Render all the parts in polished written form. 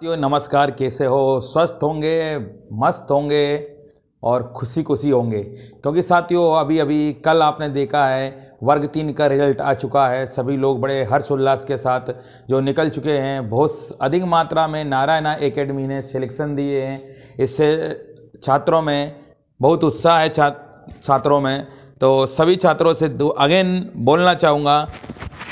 साथियों नमस्कार, कैसे हो? स्वस्थ होंगे, मस्त होंगे और खुशी खुशी होंगे, क्योंकि साथियों अभी अभी कल आपने देखा है वर्ग 3 का रिजल्ट आ चुका है। सभी लोग बड़े हर्षोल्लास के साथ जो निकल चुके हैं। बहुत अधिक मात्रा में नारायणा एकेडमी ने सिलेक्शन दिए हैं। इससे छात्रों में बहुत उत्साह है छात्रों में। तो सभी छात्रों से अगेन बोलना चाहूँगा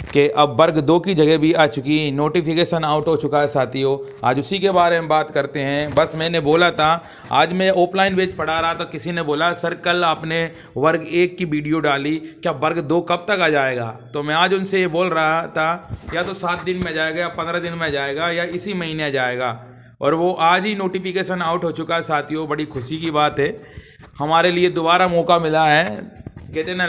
कि अब वर्ग 2 की जगह भी आ चुकी, नोटिफिकेशन आउट हो चुका है साथियों। आज उसी के बारे में बात करते हैं। बस मैंने बोला था, आज मैं ऑफलाइन बैच पढ़ा रहा तो किसी ने बोला सर कल आपने वर्ग 1 की वीडियो डाली, क्या वर्ग 2 कब तक आ जाएगा? तो मैं आज उनसे ये बोल रहा था या तो 7 दिन में जाएगा या 15 दिन में जाएगा या इसी महीने आ जाएगा, और वो आज ही नोटिफिकेशन आउट हो चुका है साथियों। बड़ी खुशी की बात है, हमारे लिए दोबारा मौका मिला है। कहते ना,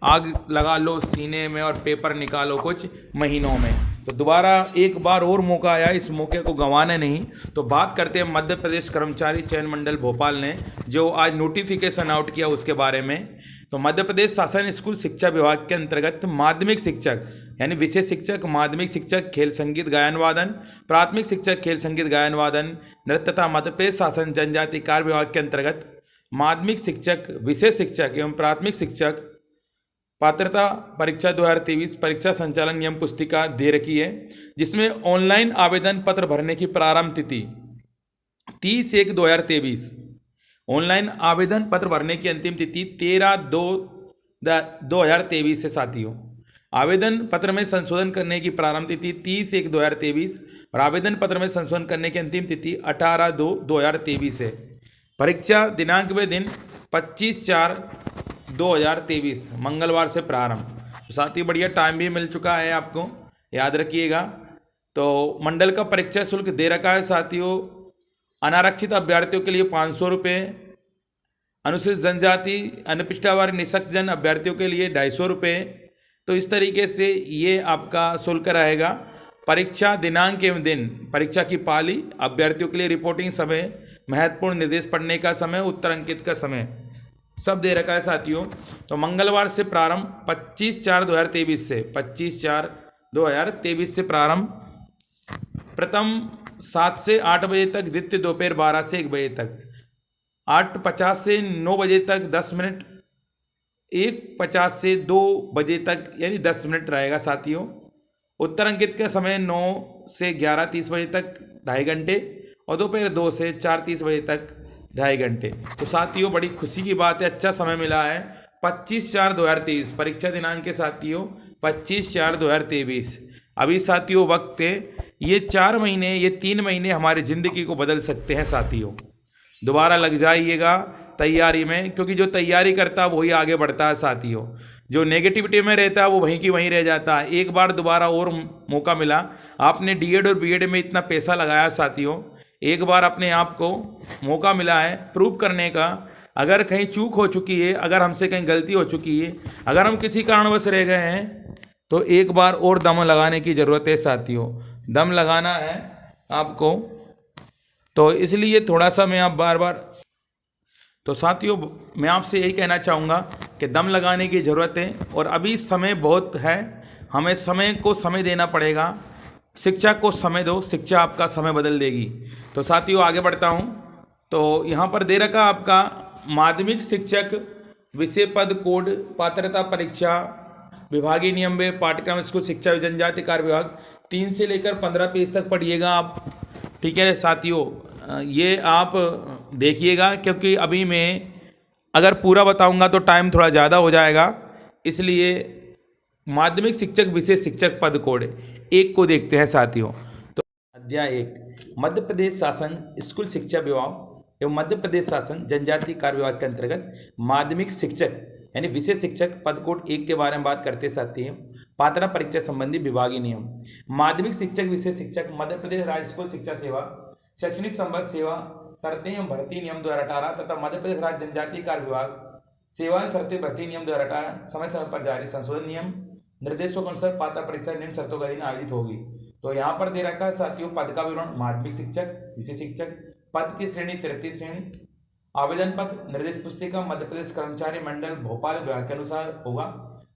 आग लगा लो सीने में और पेपर निकालो कुछ महीनों में। तो दोबारा एक बार और मौका आया, इस मौके को गंवाने नहीं। तो बात करते हैं मध्य प्रदेश कर्मचारी चयन मंडल भोपाल ने जो आज नोटिफिकेशन आउट किया उसके बारे में। तो मध्य प्रदेश शासन स्कूल शिक्षा विभाग के अंतर्गत माध्यमिक शिक्षक यानी विषय शिक्षक, माध्यमिक शिक्षक खेल संगीत गायन वादन, प्राथमिक शिक्षक खेल संगीत गायन वादन, नृत्य तथा मध्य प्रदेश शासन जनजाति कार्य विभाग के अंतर्गत माध्यमिक शिक्षक, विषय शिक्षक एवं प्राथमिक शिक्षक पात्रता परीक्षा 2023 परीक्षा संचालन नियम पुस्तिका दे रखी है, जिसमें ऑनलाइन आवेदन पत्र भरने की प्रारंभ तिथि 30/1/2023। ऑनलाइन आवेदन पत्र भरने की अंतिम तिथि 13/2/2023 है साथियों। आवेदन पत्र में संशोधन करने की प्रारंभ तिथि 30/1/2023 और आवेदन पत्र में संशोधन करने की अंतिम तिथि 18/2/2023 है। परीक्षा दिनांक व दिन 25/4/2023 मंगलवार से प्रारंभ। तो साथ ही बढ़िया टाइम भी मिल चुका है, आपको याद रखिएगा। तो मंडल का परीक्षा शुल्क दे रखा है साथियों। अनारक्षित अभ्यर्थियों के लिए 500 रुपये, अनुसूचित जनजाति अनपिछड़ा वर्ग निःशक्त जन अभ्यर्थियों के लिए 250 रुपये। तो इस तरीके से ये आपका शुल्क रहेगा। परीक्षा दिनांक एवं दिन, परीक्षा की पाली, अभ्यर्थियों के लिए रिपोर्टिंग समय, महत्वपूर्ण निर्देश पढ़ने का समय, उत्तर अंकित का समय सब दे रखा है साथियों। तो मंगलवार से प्रारंभ 25/4/2023 से 25/4/2023 से प्रारंभ। प्रथम 7 से 8 बजे तक, द्वितीय दोपहर 12 से 1 बजे तक, 8:50 से 9 बजे तक 10 मिनट, 1:50 से 2 बजे तक यानी 10 मिनट रहेगा साथियों। उत्तर अंकित का समय 9 से 11:30 बजे तक 2.5 घंटे और दोपहर 2 से 4:30 बजे तक 2.5 घंटे। तो साथियों बड़ी खुशी की बात है, अच्छा समय मिला है। 25/4/2023 परीक्षा दिनांक के साथियों 25/4/2023। अभी साथियों वक्त है, ये 4 महीने, ये 3 महीने हमारी ज़िंदगी को बदल सकते हैं साथियों। दोबारा लग जाइएगा तैयारी में, क्योंकि जो तैयारी करता है वही आगे बढ़ता है साथियों। जो नेगेटिविटी में रहता है वो वहीं की वहीं रह जाता है। एक बार दोबारा और मौका मिला, आपने डीएड और बीएड में इतना पैसा लगाया साथियों, एक बार अपने आप को मौका मिला है प्रूव करने का। अगर कहीं चूक हो चुकी है, अगर हमसे कहीं गलती हो चुकी है, अगर हम किसी कारणवश रह गए हैं, तो एक बार और दम लगाने की ज़रूरत है साथियों। दम लगाना है आपको, तो इसलिए थोड़ा सा मैं आप बार बार, तो साथियों मैं आपसे यही कहना चाहूँगा कि दम लगाने की ज़रूरत है और अभी समय बहुत है, हमें समय को समय देना पड़ेगा। शिक्षा को समय दो, शिक्षा आपका समय बदल देगी। तो साथियों आगे बढ़ता हूँ। तो यहाँ पर दे रखा आपका माध्यमिक शिक्षक विषय पद कोड पात्रता परीक्षा विभागीय नियम व पाठ्यक्रम स्कूल शिक्षा जनजाति कार्य विभाग 3 से लेकर 15 पेज तक पढ़िएगा आप, ठीक है साथियों। ये आप देखिएगा, क्योंकि अभी मैं अगर पूरा बताऊंगा तो टाइम थोड़ा ज़्यादा हो जाएगा, इसलिए माध्यमिक शिक्षक विषय शिक्षक पद कोड 1 को देखते हैं साथियों। तो अध्याय 1 मध्य प्रदेश शासन स्कूल शिक्षा विभाग एवं मध्य प्रदेश शासन जनजाति कार्य विभाग के अंतर्गत माध्यमिक शिक्षक यानी विषय शिक्षक पद कोड 1 के बारे में बात करते साथियों। पात्रता परीक्षा संबंधी विभागीय नियम। माध्यमिक शिक्षक विषय शिक्षक मध्य प्रदेश राज्य स्कूल शिक्षा सेवा शैक्षणिक संवर्ष सेवा शर्तें एवं भर्ती नियम 2018 तथा मध्य प्रदेश राज्य जनजाति कार्य विभाग सेवा शर्तें भर्ती नियम 2018 समय समय पर जारी संशोधन नियम निर्देशों के अनुसार पात्रता परीक्षा निम्न शर्तों के अधीन आयोजित होगी। तो यहाँ पर दे रखा है साथियों पद का विवरण। माध्यमिक शिक्षक विषय शिक्षक पद की श्रेणी 33 श्रेणी। आवेदन पत्र निर्देश पुस्तिका मध्य प्रदेश कर्मचारी मंडल भोपाल विभाग के अनुसार होगा।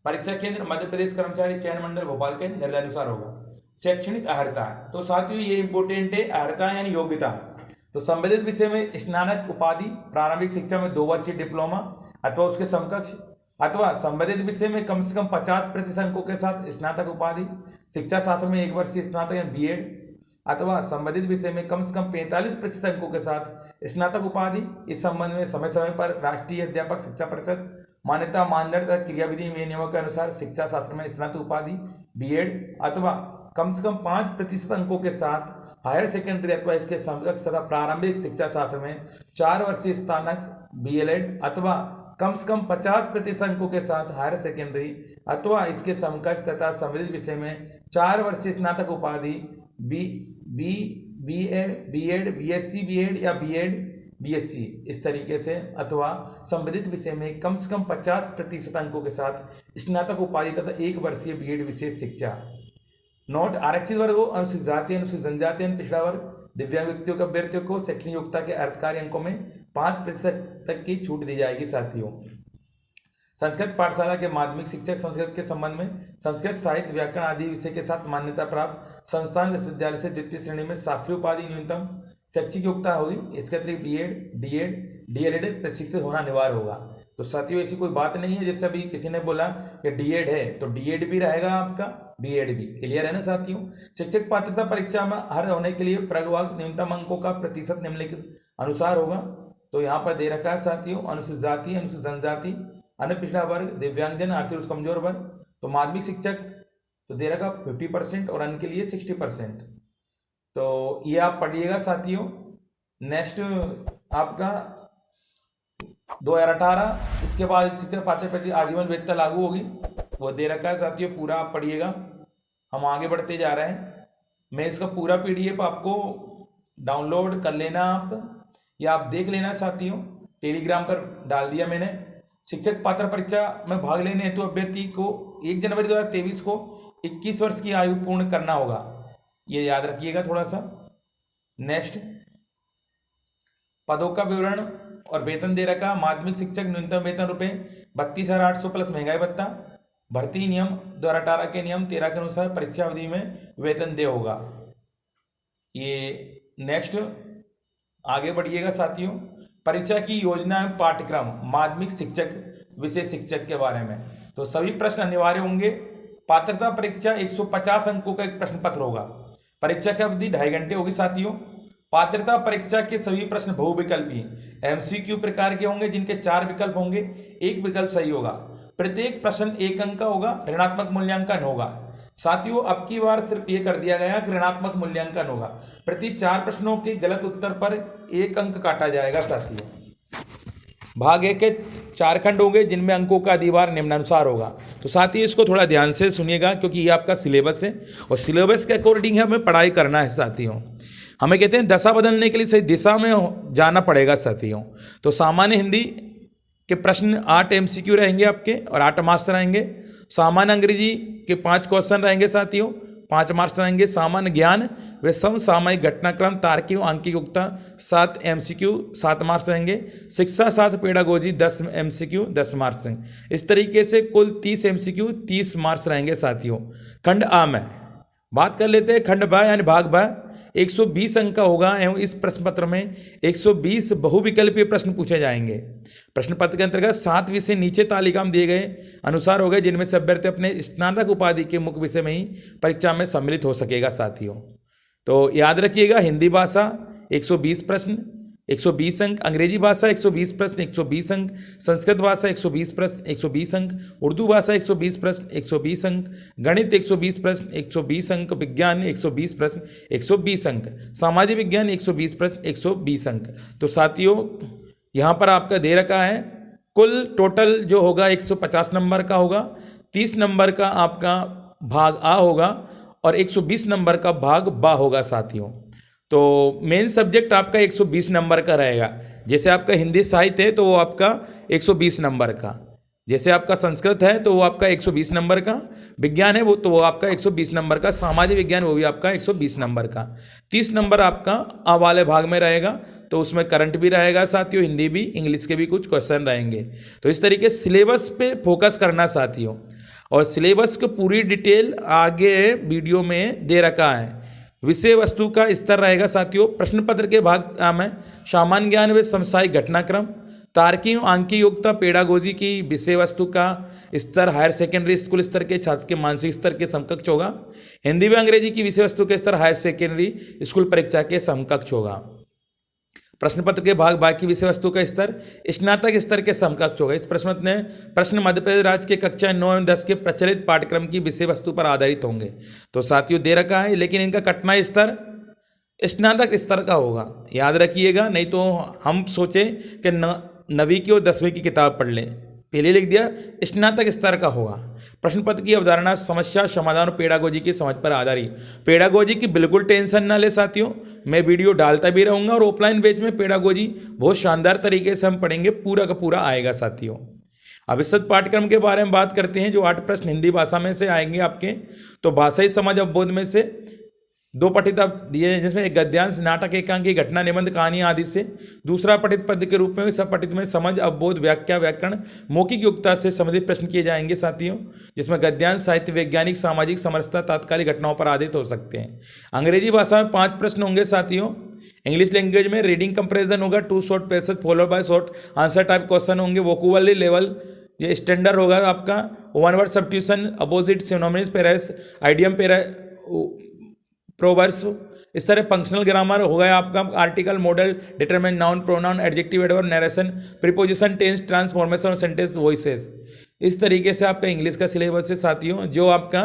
परीक्षा केंद्र मध्य प्रदेश कर्मचारी चयन मंडल भोपाल के निर्देशानुसार होगा। शैक्षणिक अर्हता। तो साथियों ये इंपॉर्टेंट है, अर्हता यानी योग्यता। तो संबंधित विषय में स्नातक उपाधि, प्रारंभिक शिक्षा में 2 वर्षीय डिप्लोमा अथवा उसके समकक्ष, अथवा संबंधित विषय में कम से कम 50% अंकों के साथ स्नातक उपाधि, शिक्षा शास्त्र में 1 वर्षीय स्नातक या बीएड, अथवा संबंधित विषय में कम से कम 45% अंकों के साथ स्नातक उपाधि। इस संबंध में समय समय पर राष्ट्रीय अध्यापक शिक्षा परिषद मान्यता मानदंड तथा क्रियाविधि में नियमों के अनुसार शिक्षा शास्त्र में स्नातक उपाधि, बीएड अथवा कम से कम 5% अंकों के साथ हायर सेकेंडरी अथवा इसके समकक्ष तथा प्रारंभिक शिक्षा शास्त्र में 4 वर्षीय स्नातक, बीएलएड अथवा कम से कम 50% अंकों के साथ हायर सेकेंडरी अथवा इसके समकक्ष तथा संबंधित विषय में 4 वर्षीय स्नातक उपाधि, बीए, बीएड, बीएससी बीएड या बीएड, बीएससी इस तरीके से, अथवा संबंधित विषय में कम से कम 50% अंकों के साथ स्नातक उपाधि तथा 1 वर्षीय बीएड विशेष शिक्षा। नोट: आरक्षित वर्गों, अनुसूचित जाति, अनुसूचित जनजाति, पिछड़ा वर्ग, दिव्यांग व्यक्तियों के अभ्यर्थियों को शैक्षणिक योग्यता के अर्थकारी अंकों में 5% तक की छूट दी जाएगी। साथियों, संस्कृत पाठशाला के माध्यमिक शिक्षक संस्कृत के संबंध में संस्कृत साहित्य, व्याकरण आदि विषय के साथ मान्यता प्राप्त संस्थान विश्वविद्यालय से द्वितीय श्रेणी में शास्त्रीय उपाधि न्यूनतम शैक्षिक योग्यता होगी। इसके अतिरिक्त बीएड, डीएड, डीएलएड प्रशिक्षित होना अनिवार्य होगा। तो साथियों ऐसी कोई बात नहीं है, जैसे अभी किसी ने बोला कि डीएड है तो डीएड भी रहेगा आपका, बीएड भी। क्लियर है ना साथियों? शिक्षक पात्रता परीक्षा में हर होने के लिए प्रगवाग न्यूनतम अंकों का प्रतिशत निम्नलिखित अनुसार होगा। तो यहाँ पर दे रखा है साथियों, अनुसूचित जाति, अनुसूचित जनजाति, अन्य पिछड़ा वर्ग, दिव्यांगजन, आर्थिक रूप से कमजोर वर्ग। तो माध्यमिक शिक्षक तो दे रखा 50% और अन्य के लिए 60%। तो ये आप पढ़िएगा साथियों। नेक्स्ट आपका 2018, इसके बाद शिक्षक पात्रता परीक्षा आजीवन वैधता लागू होगी, वो दे रखा है साथियों, पूरा आप पढ़िएगा। हम आगे बढ़ते जा रहे हैं। मैं इसका पूरा पीडीएफ आपको डाउनलोड कर लेना आप, या आप देख लेना साथियों, टेलीग्राम पर डाल दिया मैंने। शिक्षक पात्रता परीक्षा में भाग लेने हेतु अभ्यर्थी को 1 जनवरी 2023 को 21 वर्ष की आयु पूर्ण करना होगा, ये याद रखिएगा थोड़ा सा। नेक्स्ट, पदों का विवरण और वेतन दे रखा। माध्यमिक शिक्षक न्यूनतम वेतन रुपये 32,800 प्लस महंगाई भत्ता। भर्ती नियम 2018 के नियम 13 के अनुसार परीक्षा अवधि में वेतन दे होगा ये। नेक्स्ट आगे बढ़िएगा साथियों। परीक्षा की योजना एवं पाठ्यक्रम माध्यमिक शिक्षक, विषय शिक्षक के बारे में। तो सभी प्रश्न अनिवार्य होंगे। पात्रता परीक्षा 150 अंकों का एक प्रश्न पत्र होगा। परीक्षा की अवधि 2.5 घंटे होगी साथियों। पात्रता परीक्षा के सभी प्रश्न बहुविकल्पी एमसीक्यू प्रकार के होंगे, जिनके 4 विकल्प होंगे, 1 विकल्प सही होगा। प्रत्येक प्रश्न 1 अंक का होगा, ऋणात्मक मूल्यांकन होगा। साथियों अब की बार सिर्फ ये कर दिया गया कि ऋणात्मक मूल्यांकन होगा। प्रति 4 प्रश्नों के गलत उत्तर पर 1 अंक काटा जाएगा साथियों। भाग 1 के 4 खंड होंगे, जिनमें अंकों का अधिभार निम्नानुसार होगा। तो साथियों इसको थोड़ा ध्यान से सुनिएगा, क्योंकि ये आपका सिलेबस है और सिलेबस के अकॉर्डिंग हमें पढ़ाई करना है साथियों। हमें कहते हैं दशा बदलने के लिए सही दिशा में जाना पड़ेगा साथियों। तो सामान्य हिंदी के प्रश्न 8 एमसीक्यू रहेंगे आपके और 8 मार्क्स रहेंगे। सामान्य अंग्रेजी के 5 क्वेश्चन रहेंगे साथियों, 5 मार्क्स रहेंगे। सामान्य ज्ञान व समसामयिक घटनाक्रम तार्किक आंकिक युक्ता 7 एमसीक्यू 7 मार्क्स रहेंगे। शिक्षा साथ पेडागोजी 10 एमसीक्यू 10 मार्क्स रहेंगे। इस तरीके से कुल 30 एमसीक्यू 30 मार्क्स रहेंगे साथियों। खंड आ में बात कर लेते हैं। खंड ब यानी भाग ब 120 अंक का होगा एवं इस प्रश्न पत्र में 120 बहुविकल्पीय प्रश्न पूछे जाएंगे। प्रश्न पत्र के अंतर्गत 7 विषय नीचे तालिका में दिए गए अनुसार हो गए, जिनमें से अभ्यर्थी अपने स्नातक उपाधि के मुख्य विषय में ही परीक्षा में सम्मिलित हो सकेगा साथियों। तो याद रखिएगा, हिंदी भाषा 120 प्रश्न 120 अंक, अंग्रेजी भाषा 120 प्रश्न 120 अंक, संस्कृत भाषा 120 प्रश्न 120 अंक, उर्दू भाषा 120 प्रश्न 120 अंक, गणित 120 प्रश्न 120 अंक, विज्ञान 120 प्रश्न 120 अंक, सामाजिक विज्ञान 120 प्रश्न 120 अंक। तो साथियों यहाँ पर आपका दे रखा है कुल टोटल जो होगा 150 नंबर का होगा, 30 नंबर का आपका भाग आ होगा और 120 नंबर का भाग बा होगा साथियों। तो मेन सब्जेक्ट आपका 120 नंबर का रहेगा। जैसे आपका हिंदी साहित्य है तो वो आपका 120 नंबर का, जैसे आपका संस्कृत है तो वो आपका 120 नंबर का, विज्ञान है वो तो वो आपका 120 नंबर का, सामाजिक विज्ञान वो भी आपका 120 नंबर का। 30 नंबर आपका आ वाले भाग में रहेगा, तो उसमें करंट भी रहेगा साथियों, हिंदी भी, इंग्लिश के भी कुछ क्वेश्चन रहेंगे। तो इस तरीके सिलेबस पे फोकस करना साथियों। और सिलेबस की पूरी डिटेल आगे वीडियो में दे रखा है। विषय वस्तु का स्तर रहेगा साथियों। प्रश्न पत्र के भाग में सामान्य ज्ञान व समसामयिक घटनाक्रम, तार्किक आंकिक योग्यता, पेडागोजी की विषय वस्तु का स्तर हायर सेकेंडरी स्कूल स्तर के छात्र के मानसिक स्तर के समकक्ष होगा। हिंदी व अंग्रेजी की विषय वस्तु के स्तर हायर सेकेंडरी स्कूल परीक्षा के समकक्ष होगा। प्रश्न पत्र के भाग बाकी विषय वस्तु का स्तर स्नातक स्तर के समकक्ष होगा। इस प्रश्न मध्य प्रदेश राज्य के कक्षा 9 एवं 10 के प्रचलित पाठ्यक्रम की विषय वस्तु पर आधारित होंगे। तो साथियों दे रखा है, लेकिन इनका कठिनाई स्तर स्नातक स्तर का होगा, याद रखिएगा। नहीं तो हम सोचे कि 9वीं की और 10वीं की किताब पढ़ लें, पहले लिख दिया स्नातक स्तर का होगा। प्रश्न पत्र की अवधारणा, समस्या समाधान और पेडागोजी की समझ पर आधारित। पेडागोजी की बिल्कुल टेंशन ना ले साथियों, मैं वीडियो डालता भी रहूंगा और ऑफलाइन बैच में पेडागोजी बहुत शानदार तरीके से हम पढ़ेंगे, पूरा का पूरा आएगा साथियों। अब इस पाठ्यक्रम के बारे में बात करते हैं। जो 8 प्रश्न हिंदी भाषा में से आएंगे आपके, तो भाषाई समझ अवबोध में से 2 पठित आप दिए हैं, जिसमें एक गद्यांश, नाटक, एकांकी, घटना, निबंध, कहानी आदि से। दूसरा पठित पद्य के रूप में सब पठित में समझ अवबोध, व्याख्या, व्याकरण, मौखिक योग्यता से संबंधित प्रश्न किए जाएंगे साथियों, जिसमें गद्यांश साहित्य, वैज्ञानिक, सामाजिक, समरसता, तात्कालिक घटनाओं पर आधारित हो सकते हैं। अंग्रेजी भाषा में 5 प्रश्न होंगे साथियों। इंग्लिश लैंग्वेज में रीडिंग कंपेरिजन होगा, 2 short passage followed by short answer type question होंगे। वोकैबुलरी लेवल ये स्टैंडर्ड होगा आपका। 1 word substitution, opposite, synonyms, phrases, idiom, proverbs, इस तरह फंक्शनल ग्रामर हो गया आपका। Article, modal, determinant, noun, pronoun, adjective, adverb, narration, preposition, tense, transformation और सेंटेंस वॉइसेस। इस तरीके से आपका इंग्लिश का सिलेबस है साथियों। जो आपका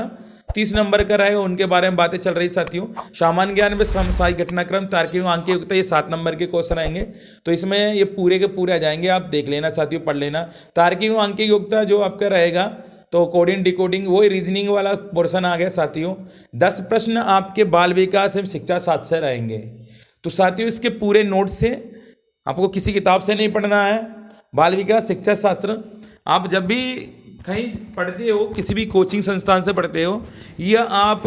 30 नंबर का रहेगा उनके बारे में बातें चल रही साथियों। सामान्य ज्ञान में समसामयिक घटनाक्रम, तार्किक आंकिक योग्यता, ये 7 नंबर के क्वेश्चन आएंगे। तो इसमें ये पूरे के पूरे आ जाएंगे, आप देख लेना साथियों, पढ़ लेना। तार्किक आंकिक योग्यता जो आपका रहेगा, तो कोडिंग डिकोडिंग वो रीजनिंग वाला पोर्शन आ गया साथियों। 10 प्रश्न आपके बाल विकास एवं शिक्षा शास्त्र से रहेंगे। तो साथियों इसके पूरे नोट से आपको किसी किताब से नहीं पढ़ना है। बाल विकास शिक्षा शास्त्र आप जब भी कहीं पढ़ते हो, किसी भी कोचिंग संस्थान से पढ़ते हो या आप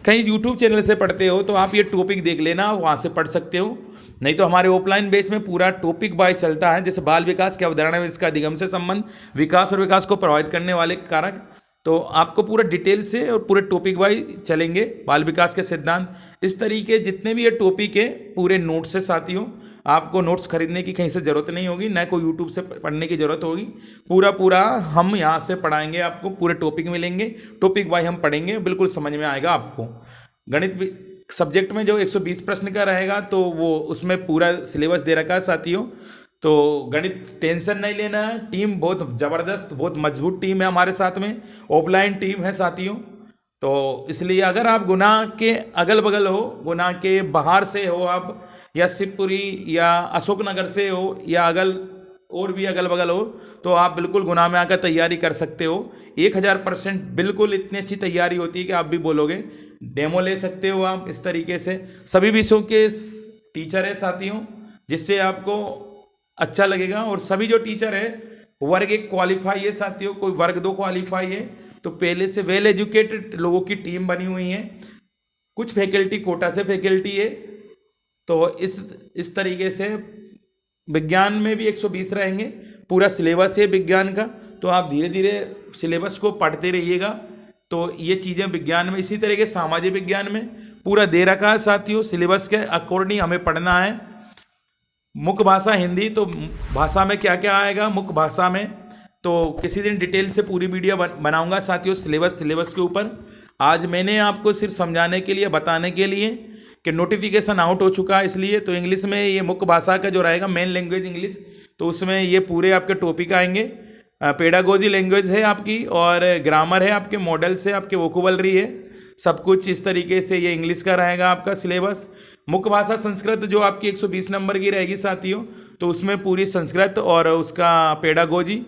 कहीं यूट्यूब चैनल से पढ़ते हो, तो आप ये टॉपिक देख लेना, वहाँ से पढ़ सकते हो। नहीं तो हमारे ऑफलाइन बैच में पूरा टॉपिक बाय चलता है, जैसे बाल विकास की अवधारणा में इसका अधिगम से संबंध, विकास और विकास को प्रभावित करने वाले कारक, तो आपको पूरा डिटेल से और पूरे टॉपिक बाय चलेंगे। बाल विकास के सिद्धांत, इस तरीके जितने भी ये टॉपिक है पूरे नोट्स से साथियों। आपको नोट्स खरीदने की कहीं से ज़रूरत नहीं होगी, न कोई यूट्यूब से पढ़ने की ज़रूरत होगी। पूरा हम यहाँ से पढ़ाएंगे, आपको पूरे टॉपिक मिलेंगे, टॉपिक वाइज हम पढ़ेंगे, बिल्कुल समझ में आएगा आपको। गणित सब्जेक्ट में जो 120 प्रश्न का रहेगा, तो वो उसमें पूरा सिलेबस दे रखा है साथियों। तो गणित टेंशन नहीं लेना है। टीम बहुत ज़बरदस्त, बहुत मजबूत टीम है हमारे साथ में, ऑफलाइन टीम है साथियों। तो इसलिए अगर आप गुना के अगल बगल हो, गुना के बाहर से हो आप, या शिवपुरी या अशोकनगर से हो, या और भी अगल बगल हो, तो आप बिल्कुल गुना में आकर तैयारी कर सकते हो। 1000% बिल्कुल इतनी अच्छी तैयारी होती है कि आप भी बोलोगे। डेमो ले सकते हो आप इस तरीके से। सभी विषयों के टीचर है साथियों, जिससे आपको अच्छा लगेगा। और सभी जो टीचर है वर्ग 1 क्वालिफाई है साथियों, कोई वर्ग 2 क्वालिफाई है। तो पहले से वेल एजुकेटेड लोगों की टीम बनी हुई है। कुछ फैकल्टी कोटा से फैकल्टी है। तो इस तरीके से विज्ञान में भी 120 रहेंगे। पूरा सिलेबस है विज्ञान का, तो आप धीरे धीरे सिलेबस को पढ़ते रहिएगा। तो ये चीज़ें विज्ञान में, इसी तरह के सामाजिक विज्ञान में पूरा दे रखा है साथियों। सिलेबस के अकॉर्डिंग हमें पढ़ना है। मुख्य भाषा हिंदी, तो भाषा में क्या क्या आएगा मुख्य भाषा में, तो किसी दिन डिटेल से पूरी वीडियो बनाऊंगा साथियों सिलेबस के ऊपर। आज मैंने आपको सिर्फ समझाने के लिए, बताने के लिए कि नोटिफिकेशन आउट हो चुका है, इसलिए। तो इंग्लिश में ये मुख्य भाषा का जो रहेगा, मेन लैंग्वेज इंग्लिश, तो उसमें ये पूरे आपके टॉपिक आएंगे। पेडागोजी लैंग्वेज है आपकी, और ग्रामर है आपके, मॉडल्स है आपके, वोकैबुलरी है, सब कुछ इस तरीके से ये इंग्लिश का रहेगा आपका सिलेबस। मुख्य भाषा संस्कृत जो आपकी 120 नंबर की रहेगी साथियों, तो उसमें पूरी संस्कृत और उसका पेडागोजी,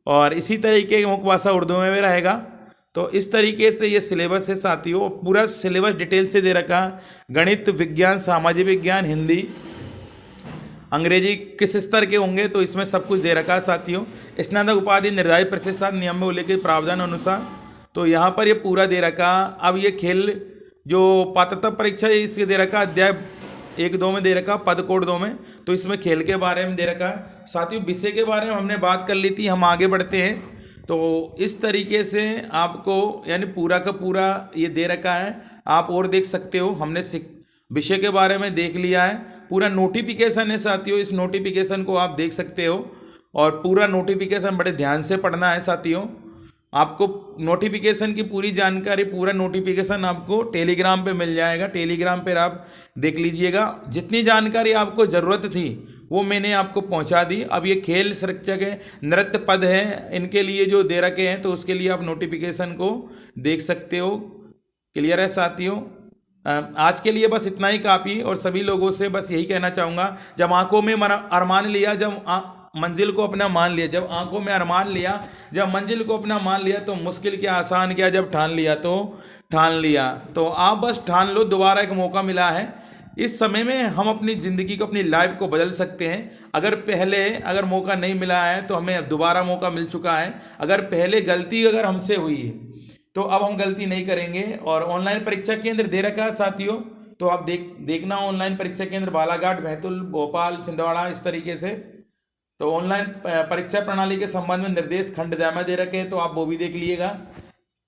और इसी तरीके की मुख्य भाषा उर्दू में भी रहेगा। तो इस तरीके से ये सिलेबस है साथियों। पूरा सिलेबस डिटेल से दे रखा। गणित, विज्ञान, सामाजिक विज्ञान, हिंदी, अंग्रेजी किस स्तर के होंगे, तो इसमें सब कुछ दे रखा है साथियों। स्नातक उपाधि निर्धारित प्रतिशत नियम में उल्लेखित प्रावधान अनुसार, तो यहाँ पर ये पूरा दे रखा। अब ये खेल जो पात्रता परीक्षा है इसके दे रखा, अध्याय 1-2 में दे रखा, पद कोड 2 में, तो इसमें खेल के बारे में दे रखा। साथियों विषय के बारे में हमने बात कर ली थी, हम आगे बढ़ते हैं। तो इस तरीके से आपको यानी पूरा का पूरा ये दे रखा है, आप और देख सकते हो। हमने विषय के बारे में देख लिया है, पूरा नोटिफिकेशन है साथियों, इस नोटिफिकेशन को आप देख सकते हो और पूरा नोटिफिकेशन बड़े ध्यान से पढ़ना है साथियों। आपको नोटिफिकेशन की पूरी जानकारी, पूरा नोटिफिकेशन आपको टेलीग्राम पे मिल जाएगा, टेलीग्राम पर आप देख लीजिएगा। जितनी जानकारी आपको ज़रूरत थी वो मैंने आपको पहुंचा दी। अब ये खेल शिक्षक है, नृत्य पद है, इनके लिए जो दे रखे हैं तो उसके लिए आप नोटिफिकेशन को देख सकते हो। क्लियर है साथियों? आज के लिए बस इतना ही काफ़ी, और सभी लोगों से बस यही कहना चाहूँगा, जब आंखों में अरमान लिया, जब मंजिल को अपना मान लिया, जब आंखों में अरमान लिया, जब मंजिल को अपना मान लिया, तो मुश्किल क्या आसान क्या, जब ठान लिया तो ठान लिया। तो आप बस ठान लो, दोबारा एक मौका मिला है। इस समय में हम अपनी ज़िंदगी को, अपनी लाइफ को बदल सकते हैं। अगर मौका नहीं मिला है तो हमें दोबारा मौका मिल चुका है। अगर पहले गलती अगर हमसे हुई है तो अब हम गलती नहीं करेंगे। और ऑनलाइन परीक्षा केंद्र दे रखा है साथियों, तो आप देखना ऑनलाइन परीक्षा केंद्र बालाघाट, बैतूल, भोपाल, छिंदवाड़ा, इस तरीके से। तो ऑनलाइन परीक्षा प्रणाली के संबंध में निर्देश खंडनामा दे रखे हैं, तो आप वो भी देख लीजिएगा।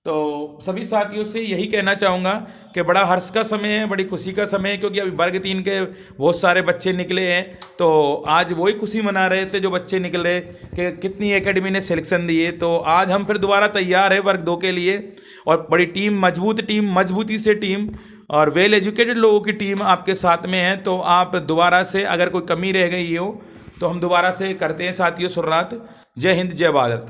तो सभी साथियों से यही कहना चाहूँगा कि बड़ा हर्ष का समय है, बड़ी खुशी का समय है, क्योंकि अभी वर्ग 3 के बहुत सारे बच्चे निकले हैं। तो आज वही खुशी मना रहे थे जो बच्चे निकले कि कितनी एकेडमी ने सिलेक्शन दिए। तो आज हम फिर दोबारा तैयार है वर्ग 2 के लिए, और बड़ी टीम, मजबूती से टीम और वेल एजुकेटेड लोगों की टीम आपके साथ में है। तो आप दोबारा से, अगर कोई कमी रह गई हो तो हम दोबारा से करते हैं साथियों शुरुआत। जय हिंद, जय भारत।